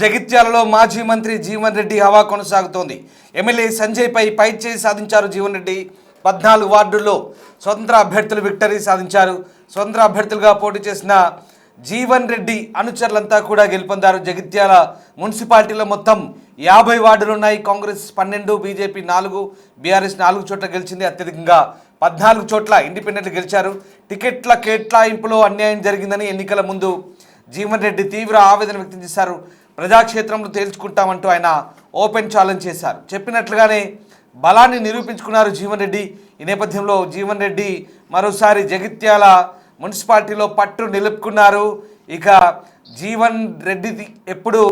జగిత్యాలలో మాజీ మంత్రి జీవన్ రెడ్డి హవా కొనసాగుతోంది. ఎమ్మెల్యే సంజయ్ పై చేయి సాధించారు జీవన్ రెడ్డి. 14 వార్డుల్లో స్వతంత్ర అభ్యర్థులు విక్టరీ సాధించారు. స్వతంత్ర అభ్యర్థులుగా పోటీ చేసిన జీవన్ రెడ్డి అనుచరులంతా కూడా గెలుపొందారు. జగిత్యాల మున్సిపాలిటీలో మొత్తం 50 వార్డులు ఉన్నాయి. కాంగ్రెస్ 12, బీజేపీ 4, బీఆర్ఎస్ 4 చోట్ల గెలిచింది. అత్యధికంగా 14 చోట్ల ఇండిపెండెంట్లు గెలిచారు. టికెట్ల కేటాయింపులో అన్యాయం జరిగిందని ఎన్నికల ముందు జీవన్ రెడ్డి తీవ్ర ఆవేదన వ్యక్తం చేశారు. ప్రజాక్షేత్రంలో తేల్చుకుంటామంటూ ఆయన ఓపెన్ ఛాలెంజ్ చేశారు. చెప్పినట్లుగానే బలాన్ని నిరూపించుకున్నారు జీవన్ రెడ్డి. ఈ నేపథ్యంలో జీవన్ రెడ్డి మరోసారి జగిత్యాల మున్సిపాలిటీలో పట్టు నిలుపుకున్నారు. ఇక జీవన్ రెడ్డి ఎప్పుడు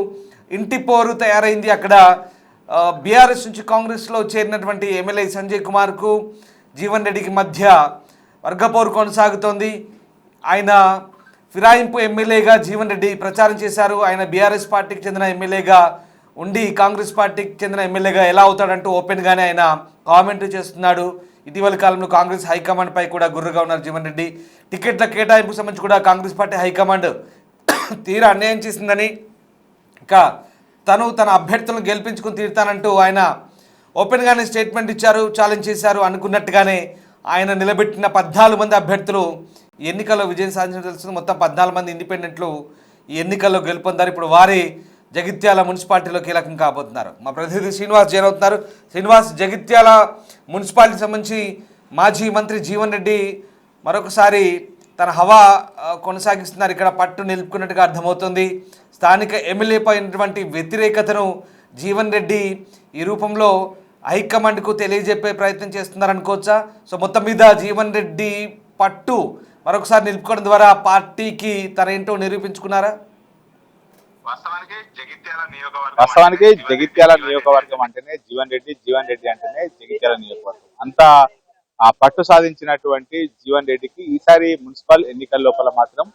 ఇంటి పోరు తయారైంది. అక్కడ బీఆర్ఎస్ నుంచి కాంగ్రెస్లో చేరినటువంటి ఎమ్మెల్యే సంజయ్ కుమార్కు జీవన్ రెడ్డికి మధ్య వర్గపోరు కొనసాగుతోంది. ఆయన ఫిరాయింపు ఎమ్మెల్యేగా జీవన్ రెడ్డి ప్రచారం చేశారు. ఆయన బీఆర్ఎస్ పార్టీకి చెందిన ఎమ్మెల్యేగా ఉండి కాంగ్రెస్ పార్టీకి చెందిన ఎమ్మెల్యేగా ఎలా అవుతాడంటూ ఓపెన్గానే ఆయన కామెంట్ చేస్తున్నాడు. ఇటీవల కాలంలో కాంగ్రెస్ హైకమాండ్పై కూడా గుర్రుగా ఉన్నారు జీవన్ రెడ్డి. టికెట్ల కేటాయింపుకు సంబంధించి కూడా కాంగ్రెస్ పార్టీ హైకమాండ్ తీరా అన్యాయం చేసిందని, ఇక తన అభ్యర్థులను గెలిపించుకుని తీరుతానంటూ ఆయన ఓపెన్గానే స్టేట్మెంట్ ఇచ్చారు, ఛాలెంజ్ చేశారు. అనుకున్నట్టుగానే ఆయన నిలబెట్టిన 14 మంది అభ్యర్థులు ఈ ఎన్నికల్లో విజయం సాధించడం తెలుస్తుంది. మొత్తం 14 మంది ఇండిపెండెంట్లు ఈ ఎన్నికల్లో గెలుపొందారు. ఇప్పుడు వారి జగిత్యాల మున్సిపాలిటీలో కీలకం కాబోతున్నారు. మా ప్రతినిధి శ్రీనివాస్ జాయిన్ అవుతున్నారు. శ్రీనివాస్, జగిత్యాల మున్సిపాలిటీకి సంబంధించి మాజీ మంత్రి జీవన్ రెడ్డి మరొకసారి తన హవా కొనసాగిస్తున్నారు. ఇక్కడ పట్టు నిలుపుకున్నట్టుగా అర్థమవుతుంది. స్థానిక ఎమ్మెల్యేపై ఉన్నటువంటి వ్యతిరేకతను జీవన్ రెడ్డి ఈ రూపంలో హైకమాండ్కు తెలియజెప్పే ప్రయత్నం చేస్తున్నారనుకోవచ్చా? సో మొత్తం మీద జీవన్ రెడ్డి పట్టు మరొకసారి నిలుపుకోవడం ద్వారా పార్టీకి తన ఏంటో నిరూపించుకున్నారా? వాస్తవానికి జగిత్యాల నియోజకవర్గం అంటేనే జీవన్ రెడ్డి అంటేనే జగిత్యాల నియోజకవర్గం. అంతా ఆ పట్టు సాధించినటువంటి జీవన్ రెడ్డికి ఈసారి మున్సిపల్ ఎన్నికల లోపల మాత్రం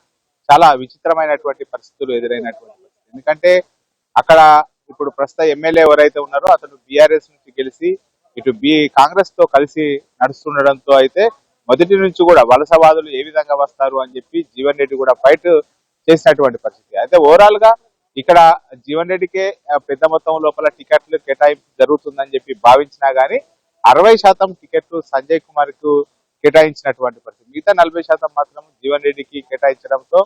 చాలా విచిత్రమైనటువంటి పరిస్థితులు ఎదురైనటువంటి. ఎందుకంటే అక్కడ ఇప్పుడు ప్రస్తుత ఎమ్మెల్యే ఎవరైతే ఉన్నారో అతను బీఆర్ఎస్ నుంచి గెలిచి ఇటు కాంగ్రెస్ తో కలిసి నడుస్తుండడంతో అయితే మొదటి నుంచి కూడా వలసవాదులు ఏ విధంగా వస్తారు అని చెప్పి జీవన్ రెడ్డి కూడా ఫైట్ చేసినటువంటి పరిస్థితి. అయితే ఓవరాల్ గా ఇక్కడ జీవన్ రెడ్డికే పెద్ద మొత్తం లోపల టికెట్లు కేటాయింపు జరుగుతుందని చెప్పి భావించినా గానీ 60% టికెట్లు సంజయ్ కుమార్ కు కేటాయించినటువంటి పరిస్థితి. మిగతా 40% మాత్రం జీవన్ రెడ్డికి కేటాయించడంతో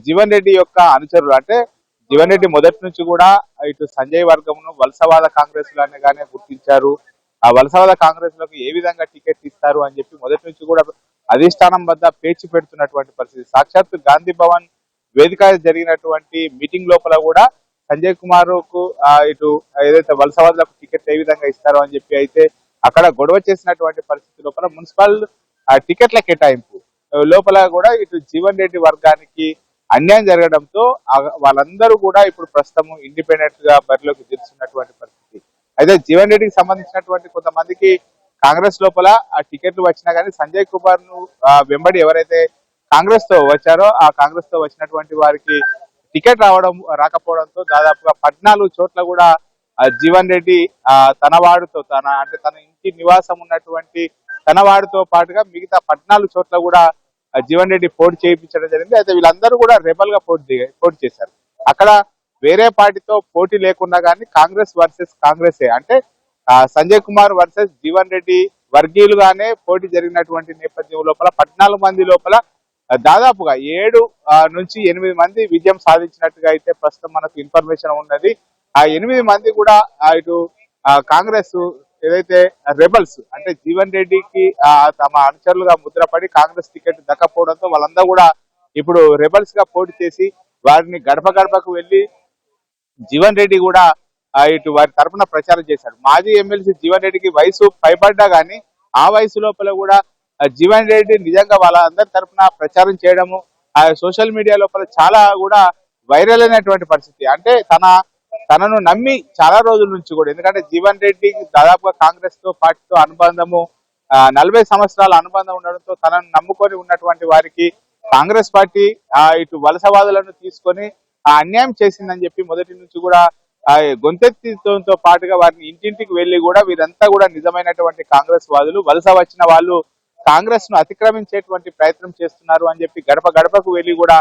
జీవన్ రెడ్డి యొక్క అనుచరులు, అంటే జీవన్ రెడ్డి మొదటి నుంచి కూడా ఇటు సంజయ్ వర్గమును వలసవాద కాంగ్రెస్ గానే గుర్తించారు. ఆ వలసవాద కాంగ్రెస్ లకు ఏ విధంగా టికెట్ ఇస్తారు అని చెప్పి మొదటి నుంచి కూడా అధిష్టానం వద్ద పేచి పెడుతున్నటువంటి పరిస్థితి. సాక్షాత్ గాంధీ భవన్ వేదిక జరిగినటువంటి మీటింగ్ లోపల కూడా సంజయ్ కుమార్ కు ఇటు ఏదైతే వలసవాదులకు టికెట్ ఏ విధంగా ఇస్తారో అని చెప్పి అయితే అక్కడ గొడవ చేసినటువంటి పరిస్థితి లోపల మున్సిపల్ టికెట్ల కేటాయింపు లోపల కూడా ఇటు జీవన్ రెడ్డి వర్గానికి అన్యాయం జరగడంతో వాళ్ళందరూ కూడా ఇప్పుడు ప్రస్తుతం ఇండిపెండెంట్ గా బరిలోకి దిగుతున్నటువంటి పరిస్థితి. అయితే జీవన్ రెడ్డికి సంబంధించినటువంటి కొంతమందికి కాంగ్రెస్ లోపల ఆ టికెట్లు వచ్చినా కానీ సంజయ్ కుమార్ ను వెంబడి ఎవరైతే కాంగ్రెస్ తో వచ్చారో ఆ కాంగ్రెస్ తో వచ్చినటువంటి వారికి టికెట్ రాకపోవడంతో దాదాపుగా 14 చోట్ల కూడా జీవన్ రెడ్డి తన వాడితో తన ఇంటి నివాసం ఉన్నటువంటి తన వాడితో పాటుగా మిగతా 14 చోట్ల కూడా జీవన్ రెడ్డి పోటీ చేయించడం జరిగింది. అయితే వీళ్ళందరూ కూడా రెబల్ గా పోటీ చేశారు. అక్కడ వేరే పార్టీతో పోటీ లేకున్నా కానీ కాంగ్రెస్ వర్సెస్ కాంగ్రెసే, అంటే సంజయ్ కుమార్ వర్సెస్ జీవన్ రెడ్డి వర్గీయులుగానే పోటీ జరిగినటువంటి నేపథ్యం లోపల 14 మంది లోపల దాదాపుగా 7 నుంచి 8 మంది విజయం సాధించినట్టుగా అయితే ప్రస్తుతం మనకు ఇన్ఫర్మేషన్ ఉన్నది. ఆ 8 మంది కూడా ఇటు కాంగ్రెస్ ఏదైతే రెబల్స్, అంటే జీవన్ రెడ్డికి తమ అనుచరులుగా ముద్రపడి కాంగ్రెస్ టికెట్ దక్కపోవడంతో వాళ్ళందరూ కూడా ఇప్పుడు రెబల్స్ గా పోటీ చేసి వారిని గడప గడపకు వెళ్లి జీవన్ రెడ్డి కూడా ఇటు వారి తరఫున ప్రచారం చేశారు. మాజీ ఎమ్మెల్సీ జీవన్ రెడ్డికి వయసు పైబడ్డా గానీ ఆ వయసు లోపల కూడా జీవన్ రెడ్డి నిజంగా వాళ్ళందరి తరఫున ప్రచారం చేయడము ఆ సోషల్ మీడియా లోపల చాలా కూడా వైరల్ అయినటువంటి పరిస్థితి. అంటే తనను నమ్మి చాలా రోజుల నుంచి కూడా, ఎందుకంటే జీవన్ రెడ్డి దాదాపుగా కాంగ్రెస్ తో పార్టీతో అనుబంధము 40 సంవత్సరాల అనుబంధం ఉండడంతో తనను నమ్ముకొని ఉన్నటువంటి వారికి కాంగ్రెస్ పార్టీ ఇటు వలసవాదులను తీసుకొని అన్యాయం చేసిందని చెప్పి మొదటి నుంచి కూడా గొంతెత్తితో పాటుగా వారిని ఇంటింటికి వెళ్లి కూడా వీరంతా కూడా నిజమైనటువంటి కాంగ్రెస్ వాదులు, వలస వచ్చిన వాళ్ళు కాంగ్రెస్ ను అతిక్రమించేటువంటి ప్రయత్నం చేస్తున్నారు అని చెప్పి గడప గడపకు వెళ్లి కూడా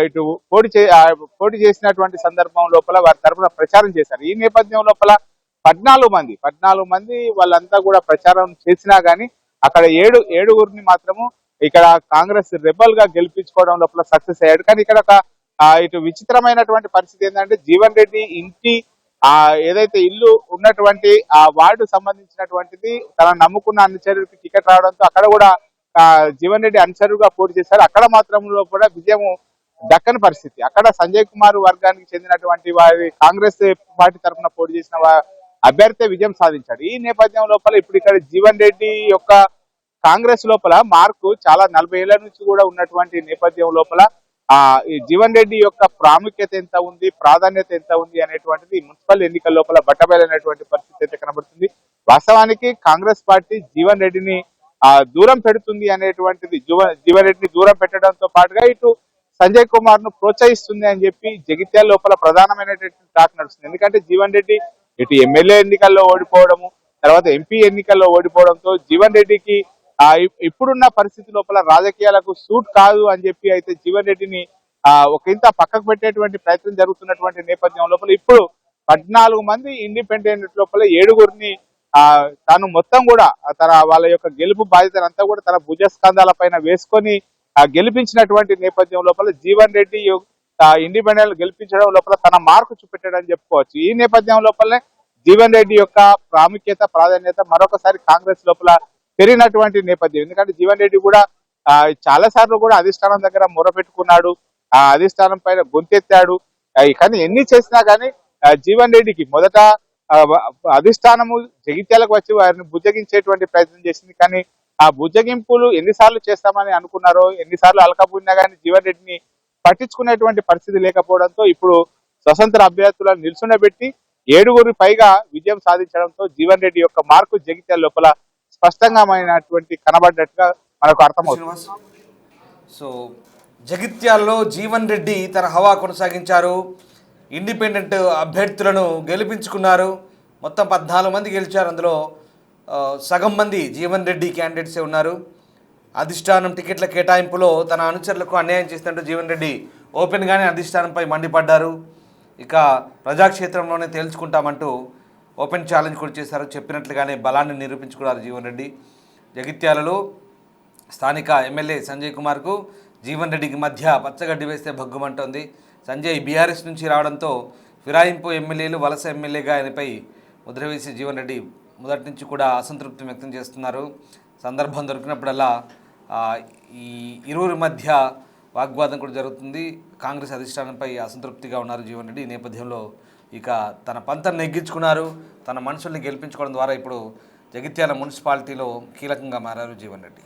ఇటు పోటీ చేసినటువంటి సందర్భం లోపల వారి తరఫున ప్రచారం చేశారు. ఈ నేపథ్యం లోపల 14 మంది వాళ్ళంతా కూడా ప్రచారం చేసినా గానీ అక్కడ ఏడుగురిని మాత్రము ఇక్కడ కాంగ్రెస్ రెబల్ గా గెలిపించుకోవడం లోపల సక్సెస్ అయ్యాడు. కానీ ఇక్కడ ఒక ఇటు విచిత్రమైనటువంటి పరిస్థితి ఏంటంటే జీవన్ రెడ్డి ఇంటి ఏదైతే ఇల్లు ఉన్నటువంటి ఆ వార్డు సంబంధించినటువంటిది తన నమ్ముకున్న అనుచరుడికి టికెట్ రావడంతో అక్కడ కూడా జీవన్ రెడ్డి అనుచరుడుగా పోటీ చేశారు. అక్కడ మాత్రంలో కూడా విజయం దక్కని పరిస్థితి. అక్కడ సంజయ్ కుమార్ వర్గానికి చెందినటువంటి వారి కాంగ్రెస్ పార్టీ తరఫున పోటీ చేసిన అభ్యర్థి విజయం సాధించాడు. ఈ నేపథ్యం లోపల ఇప్పుడు ఇక్కడ జీవన్ రెడ్డి యొక్క కాంగ్రెస్ లోపల మార్కు చాలా 40 ఏళ్ల నుంచి కూడా ఉన్నటువంటి నేపథ్యం లోపల ఈ జీవన్ రెడ్డి యొక్క ప్రాముఖ్యత ఎంత ఉంది, ప్రాధాన్యత ఎంత ఉంది అనేటువంటిది మున్సిపల్ ఎన్నికల లోపల బట్టబయలైనటువంటి పరిస్థితి అయితే కనబడుతుంది. వాస్తవానికి కాంగ్రెస్ పార్టీ జీవన్ రెడ్డిని దూరం పెడుతుంది అనేటువంటిది, జీవన్ రెడ్డిని దూరం పెట్టడంతో పాటుగా ఇటు సంజయ్ కుమార్ ను ప్రోత్సహిస్తుంది అని చెప్పి జగిత్యాల లోపల ప్రధానమైనటువంటి టాక్ నడుస్తుంది. ఎందుకంటే జీవన్ రెడ్డి ఇటు ఎమ్మెల్యే ఎన్నికల్లో ఓడిపోవడము, తర్వాత ఎంపీ ఎన్నికల్లో ఓడిపోవడంతో జీవన్ రెడ్డికి ఇప్పుడున్న పరిస్థితి లోపల రాజకీయాలకు సూట్ కాదు అని చెప్పి అయితే జీవన్ రెడ్డిని ఒక ఇంత పక్కకు పెట్టేటువంటి ప్రయత్నం జరుగుతున్నటువంటి నేపథ్యం లోపల ఇప్పుడు 14 మంది ఇండిపెండెంట్ లోపల 7గురిని తాను మొత్తం కూడా వాళ్ళ యొక్క గెలుపు బాధ్యతనంతా కూడా తన భుజస్కంధాల పైన వేసుకొని గెలిపించినటువంటి నేపథ్యం లోపల జీవన్ రెడ్డి ఇండిపెండెంట్ గెలిపించడం లోపల తన మార్కు చూపెట్టాడని చెప్పుకోవచ్చు. ఈ నేపథ్యం లోపలనే జీవన్ రెడ్డి యొక్క ప్రాముఖ్యత, ప్రాధాన్యత మరొకసారి కాంగ్రెస్ లోపల పెరిగినటువంటి నేపథ్యం. ఎందుకంటే జీవన్ రెడ్డి కూడా చాలా సార్లు కూడా అధిష్టానం దగ్గర మొరపెట్టుకున్నాడు, ఆ అధిష్టానం పైన గొంతెత్తాడు. కానీ ఎన్ని చేసినా కానీ జీవన్ రెడ్డికి మొదట అధిష్టానము జగిత్యాలకు వచ్చి వారిని బుజ్జగించేటువంటి ప్రయత్నం చేసింది. కానీ ఆ బుజ్జగింపులు ఎన్నిసార్లు చేస్తామని అనుకున్నారో, ఎన్నిసార్లు అలకపోయినా కానీ జీవన్ రెడ్డిని పట్టించుకునేటువంటి పరిస్థితి లేకపోవడంతో ఇప్పుడు స్వతంత్ర అభ్యర్థులను నిల్చుండబెట్టి 7గురి పైగా విజయం సాధించడంతో జీవన్ రెడ్డి యొక్క మార్కు జగిత్యాల లోపల స్పష్టంగా కనబడ్డట్టుగా మనకు అర్థమవుతుంది. సో జగిత్యాల్లో జీవన్ రెడ్డి తన హవా కొనసాగించారు, ఇండిపెండెంట్ అభ్యర్థులను గెలిపించుకున్నారు. మొత్తం 14 మంది గెలిచారు. అందులో సగం మంది జీవన్ రెడ్డి క్యాండిడేట్సే ఉన్నారు. అధిష్టానం టికెట్ల కేటాయింపులో తన అనుచరులకు అన్యాయం చేసినట్టు జీవన్ రెడ్డి ఓపెన్గానే అధిష్టానంపై మండిపడ్డారు. ఇక ప్రజాక్షేత్రంలోనే తేల్చుకుంటామంటూ ఓపెన్ ఛాలెంజ్ కూడా చేశారు. చెప్పినట్లుగానే బలాన్ని నిరూపించుకున్నారు జీవన్ రెడ్డి. జగిత్యాలలో స్థానిక ఎమ్మెల్యే సంజయ్ కుమార్కు జీవన్ రెడ్డికి మధ్య పచ్చగడ్డి వేస్తే భగ్గుమంటోంది. సంజయ్ బీఆర్ఎస్ నుంచి రావడంతో ఫిరాయింపు ఎమ్మెల్యేలు వలస ఎమ్మెల్యేగా ఆయనపై ముద్ర వేసి జీవన్ రెడ్డి మొదటి నుంచి కూడా అసంతృప్తి వ్యక్తం చేస్తున్నారు. సందర్భం దొరికినప్పుడల్లా ఈ ఇరువురి మధ్య వాగ్వాదం కూడా జరుగుతుంది. కాంగ్రెస్ అధిష్టానంపై అసంతృప్తిగా ఉన్నారు జీవన్ రెడ్డి. ఈ నేపథ్యంలో ఇక తన పంతం నెగ్గించుకున్నారు. తన మనుషుల్ని గెలిపించుకోవడం ద్వారా ఇప్పుడు జగిత్యాల మున్సిపాలిటీలో కీలకంగా మారారు జీవన్ రెడ్డి.